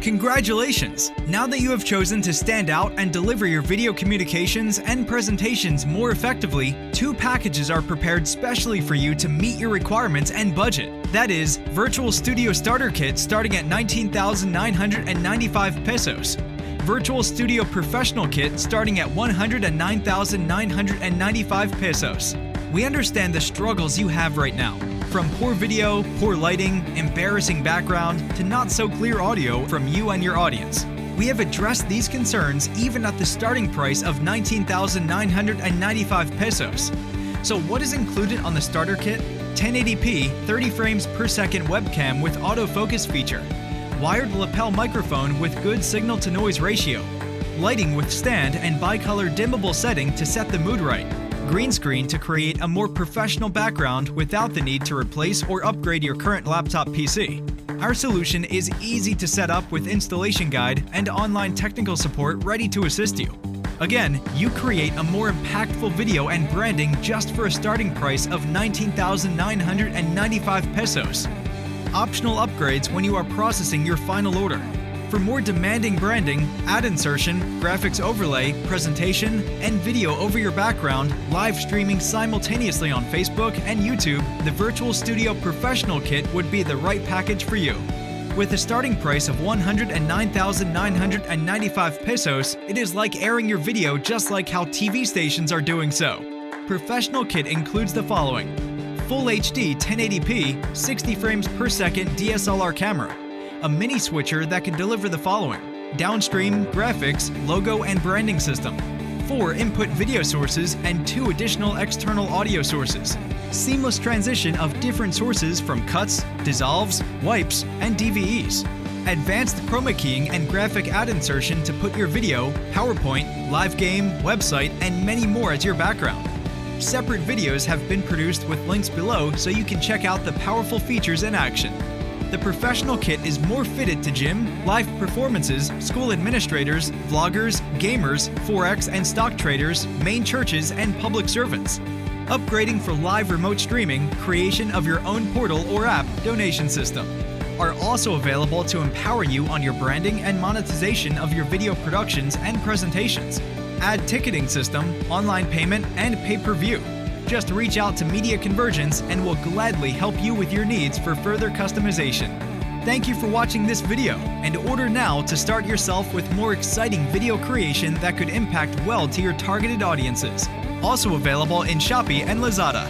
Congratulations! Now that you have chosen to stand out and deliver your video communications and presentations more effectively, 2 packages are prepared specially for you to meet your requirements and budget. That is, Virtual Studio Starter Kit starting at 19,995 pesos. Virtual Studio Professional Kit starting at 109,995 pesos. We understand the struggles you have right now. From poor video, poor lighting, embarrassing background, to not so clear audio from you and your audience. We have addressed these concerns even at the starting price of 19,995 pesos. So what is included on the starter kit? 1080p 30 frames per second webcam with autofocus feature, wired lapel microphone with good signal to noise ratio, lighting with stand and bicolor dimmable setting to set the mood right, green screen to create a more professional background without the need to replace or upgrade your current laptop PC. Our solution is easy to set up with installation guide and online technical support ready to assist you. Again, you create a more impactful video and branding just for a starting price of 19,995 pesos. Optional upgrades when you are processing your final order. For more demanding branding, ad insertion, graphics overlay, presentation, and video over your background, live streaming simultaneously on Facebook and YouTube, the Virtual Studio Professional Kit would be the right package for you. With a starting price of 109,995 pesos, it is like airing your video just like how TV stations are doing so. Professional Kit includes the following: Full HD 1080p 60 frames per second DSLR camera, a mini switcher that can deliver the following: downstream, graphics, logo and branding system, 4 input video sources and 2 additional external audio sources, seamless transition of different sources from cuts, dissolves, wipes, and DVEs, advanced chroma keying and graphic ad insertion to put your video, PowerPoint, live game, website, and many more as your background. Separate videos have been produced with links below so you can check out the powerful features in action. The Professional Kit is more fitted to gym, live performances, school administrators, vloggers, gamers, Forex and stock traders, main churches, and public servants. Upgrading for live remote streaming, creation of your own portal or app, donation system are also available to empower you on your branding and monetization of your video productions and presentations. Ad ticketing system, online payment, and pay-per-view. Just reach out to Media Convergence and we'll gladly help you with your needs for further customization. Thank you for watching this video, and order now to start yourself with more exciting video creation that could impact well to your targeted audiences. Also available in Shopee and Lazada.